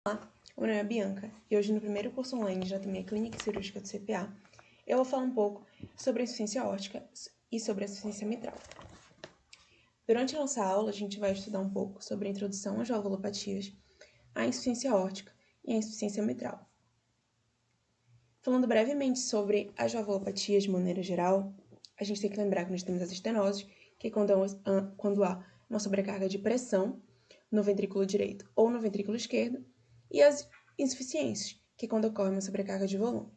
Meu nome é Bianca e hoje no primeiro curso online de Anatomia Clínica e Cirúrgica do CPA, eu vou falar um pouco sobre a insuficiência aórtica e sobre a insuficiência mitral. Durante a nossa aula, a gente vai estudar um pouco sobre a introdução às valvulopatias, a insuficiência aórtica e a insuficiência mitral. Falando brevemente sobre as valvulopatias de maneira geral, a gente tem que lembrar que nós temos as estenoses, que é quando há uma sobrecarga de pressão no ventrículo direito ou no ventrículo esquerdo, e as insuficiências, que é quando ocorre uma sobrecarga de volume.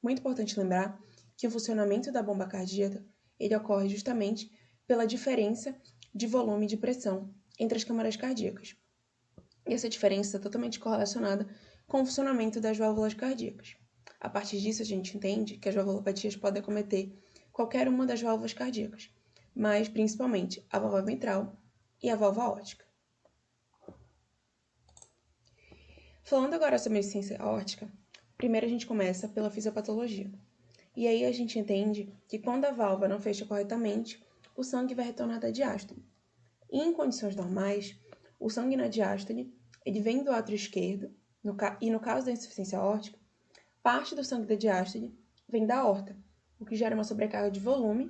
Muito importante lembrar que o funcionamento da bomba cardíaca ele ocorre justamente pela diferença de volume e de pressão entre as câmaras cardíacas. E essa diferença está totalmente correlacionada com o funcionamento das válvulas cardíacas. A partir disso, a gente entende que as valvulopatias podem acometer qualquer uma das válvulas cardíacas, mas principalmente a válvula mitral e a válvula aórtica. Falando agora sobre a insuficiência aórtica, primeiro a gente começa pela fisiopatologia. E aí a gente entende que quando a válvula não fecha corretamente, o sangue vai retornar da diástole. E em condições normais, o sangue na diástole ele vem do átrio esquerdo, e no caso da insuficiência aórtica, parte do sangue da diástole vem da aorta, o que gera uma sobrecarga de volume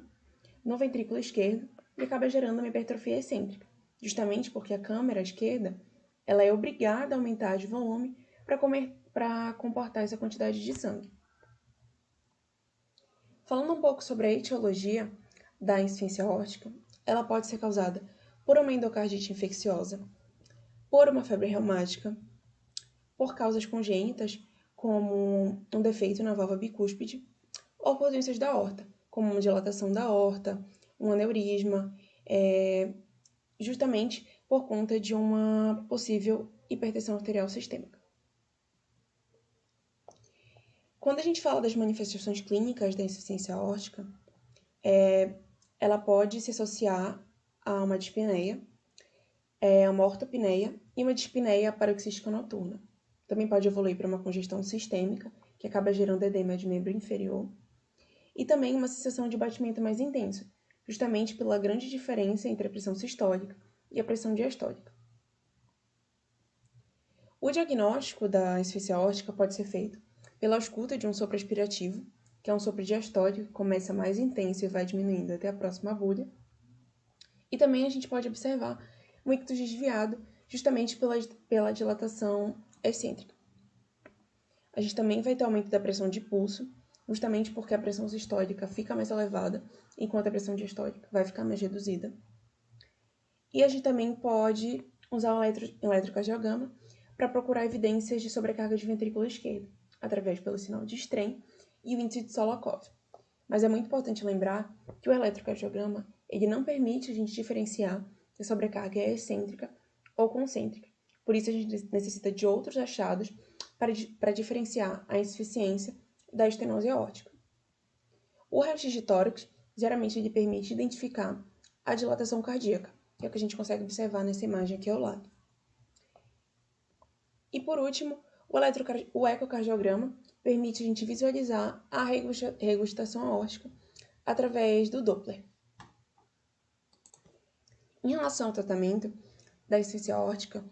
no ventrículo esquerdo e acaba gerando uma hipertrofia excêntrica, justamente porque a câmara esquerda ela é obrigada a aumentar de volume para comportar essa quantidade de sangue. Falando um pouco sobre a etiologia da insuficiência aórtica, ela pode ser causada por uma endocardite infecciosa, por uma febre reumática, por causas congênitas, como um defeito na válvula bicúspide, ou por doenças da aorta, como uma dilatação da aorta, um aneurisma, justamente por conta de uma possível hipertensão arterial sistêmica. Quando a gente fala das manifestações clínicas da insuficiência aórtica, ela pode se associar a uma dispneia, uma ortopneia e uma dispneia paroxística noturna. Também pode evoluir para uma congestão sistêmica, que acaba gerando edema de membro inferior, e também uma sensação de batimento mais intenso, justamente pela grande diferença entre a pressão sistólica e a pressão diastólica. O diagnóstico da insuficiência aórtica pode ser feito pela ausculta de um sopro aspirativo, que é um sopro diastólico que começa mais intenso e vai diminuindo até a próxima agulha. E também a gente pode observar um ictus desviado, justamente pela dilatação excêntrica. A gente também vai ter aumento da pressão de pulso, justamente porque a pressão sistólica fica mais elevada, enquanto a pressão diastólica vai ficar mais reduzida. E a gente também pode usar o eletrocardiograma para procurar evidências de sobrecarga de ventrículo esquerdo, através pelo sinal de Strain e o índice de Solokov. Mas é muito importante lembrar que o eletrocardiograma ele não permite a gente diferenciar se a sobrecarga é excêntrica ou concêntrica. Por isso, a gente necessita de outros achados para diferenciar a insuficiência da estenose aórtica. O raio-x de tórax, geralmente, ele permite identificar a dilatação cardíaca, que é o que a gente consegue observar nessa imagem aqui ao lado. E, por último, o ecocardiograma permite a gente visualizar a regurgitação aórtica através do Doppler. Em relação ao tratamento da insuficiência aórtica,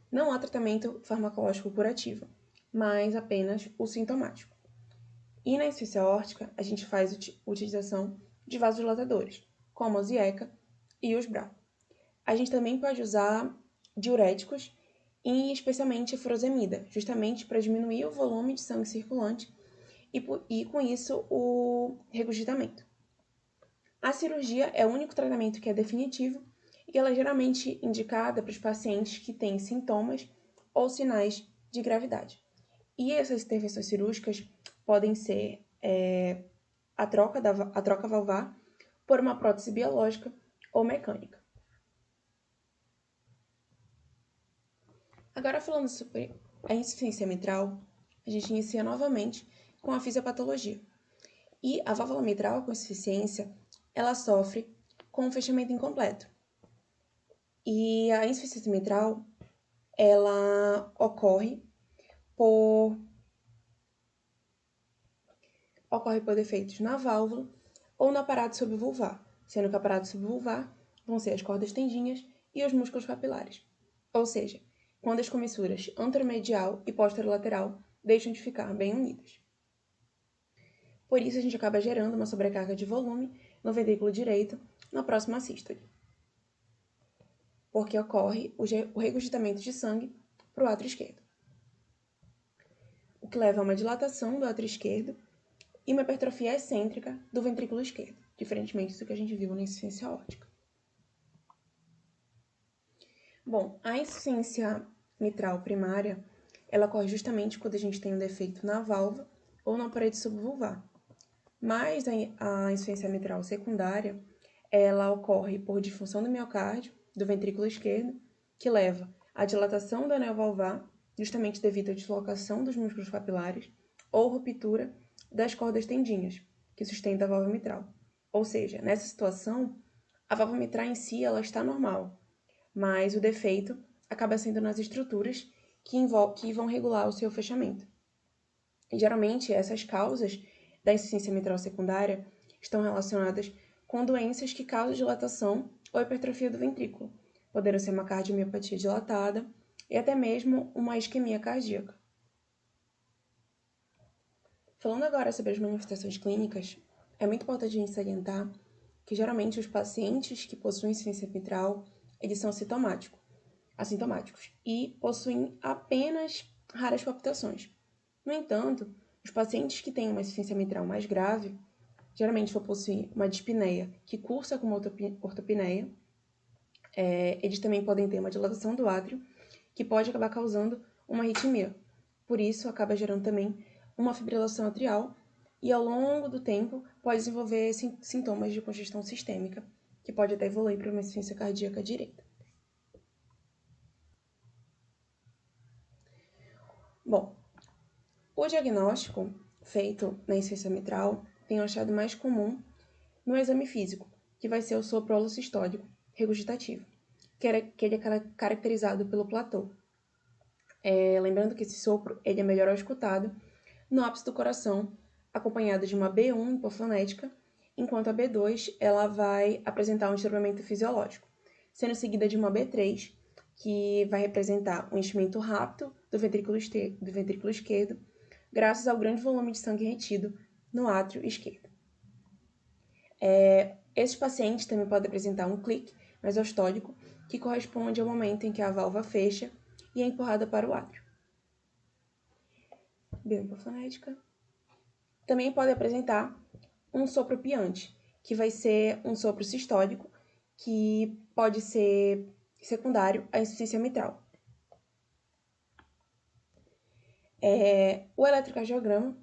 não há tratamento farmacológico curativo, mas apenas o sintomático. E na insuficiência aórtica, a gente faz utilização de vasodilatadores, como a Zieca e os BRA. A gente também pode usar diuréticos, e especialmente a furosemida, justamente para diminuir o volume de sangue circulante e com isso, o regurgitamento. A cirurgia é o único tratamento que é definitivo e ela é geralmente indicada para os pacientes que têm sintomas ou sinais de gravidade. E essas intervenções cirúrgicas podem ser a troca valvar por uma prótese biológica ou mecânica. Agora, falando sobre a insuficiência mitral, a gente inicia novamente com a fisiopatologia. E a válvula mitral com insuficiência, ela sofre com um fechamento incompleto. E a insuficiência mitral, ela ocorre por defeitos na válvula ou no aparato subvulvar, sendo que o aparato subvulvar vão ser as cordas tendinhas e os músculos papilares. Ou seja, quando as comissuras anteromedial e posterolateral deixam de ficar bem unidas. Por isso, a gente acaba gerando uma sobrecarga de volume no ventrículo direito na próxima sístole, porque ocorre o regurgitamento de sangue para o átrio esquerdo, o que leva a uma dilatação do átrio esquerdo e uma hipertrofia excêntrica do ventrículo esquerdo, diferentemente do que a gente viu na insuficiência aórtica. Bom, a insuficiência mitral primária, ela ocorre justamente quando a gente tem um defeito na válvula ou na parede subvulvar. Mas a insuficiência mitral secundária, ela ocorre por disfunção do miocárdio, do ventrículo esquerdo, que leva à dilatação do anel valvar, justamente devido à deslocação dos músculos papilares, ou ruptura das cordas tendinhas, que sustentam a válvula mitral. Ou seja, nessa situação, a válvula mitral em si ela está normal, mas o defeito acaba sendo nas estruturas que vão regular o seu fechamento. E, geralmente, essas causas da insuficiência mitral secundária estão relacionadas com doenças que causam dilatação ou hipertrofia do ventrículo, podendo ser uma cardiomiopatia dilatada e até mesmo uma isquemia cardíaca. Falando agora sobre as manifestações clínicas, é muito importante a gente salientar que geralmente os pacientes que possuem insuficiência mitral, eles são assintomáticos e possuem apenas raras palpitações. No entanto, os pacientes que têm uma insuficiência mitral mais grave, geralmente vão possuir uma dispneia que cursa com uma ortopneia, eles também podem ter uma dilatação do átrio, que pode acabar causando uma arritmia. Por isso, acaba gerando também uma fibrilação atrial e, ao longo do tempo, pode desenvolver sintomas de congestão sistêmica, que pode até evoluir para uma insuficiência cardíaca direita. Bom, o diagnóstico feito na insuficiência mitral tem um achado mais comum no exame físico, que vai ser o sopro holossistólico regurgitativo, que ele é caracterizado pelo platô. Lembrando que esse sopro ele é melhor escutado no ápice do coração, acompanhado de uma B1 hipofonética, enquanto a B2 ela vai apresentar um disturbamento fisiológico, sendo seguida de uma B3, que vai representar um enchimento rápido do ventrículo esquerdo, graças ao grande volume de sangue retido no átrio esquerdo. Esses pacientes também podem apresentar um clique mesostólico, que corresponde ao momento em que a válvula fecha e é empurrada para o átrio. Biohipofonética. Também pode apresentar um sopro piante, que vai ser um sopro sistólico, que pode ser secundário à insuficiência mitral. O eletrocardiograma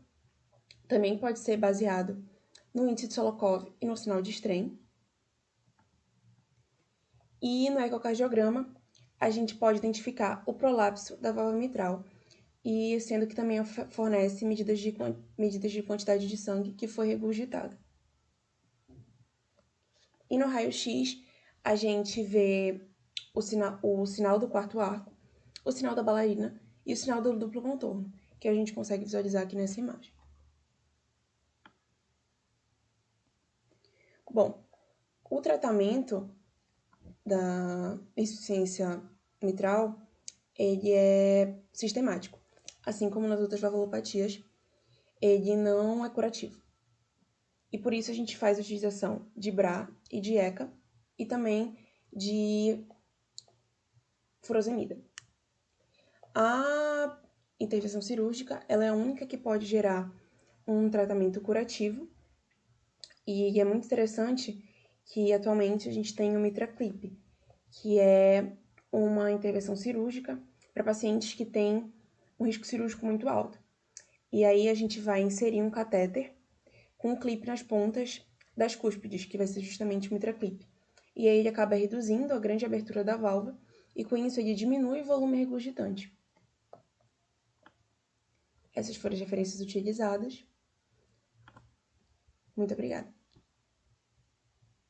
também pode ser baseado no índice de Solokov e no sinal de Strain. E no ecocardiograma, a gente pode identificar o prolapso da válvula mitral, e sendo que também fornece medidas de quantidade de sangue que foi regurgitada. E no raio-x, a gente vê o sinal do quarto arco, o sinal da bailarina e o sinal do duplo contorno, que a gente consegue visualizar aqui nessa imagem. Bom, o tratamento da insuficiência mitral, ele é sistemático. Assim como nas outras valvulopatias, ele não é curativo. E por isso a gente faz a utilização de BRA e de ECA e também de furosemida. A intervenção cirúrgica, ela é a única que pode gerar um tratamento curativo, e é muito interessante que atualmente a gente tem o MitraClip, que é uma intervenção cirúrgica para pacientes que têm um risco cirúrgico muito alto. E aí a gente vai inserir um catéter com um clipe nas pontas das cúspides, que vai ser justamente o MitraClip. E aí ele acaba reduzindo a grande abertura da válvula e com isso ele diminui o volume regurgitante. Essas foram as referências utilizadas. Muito obrigada.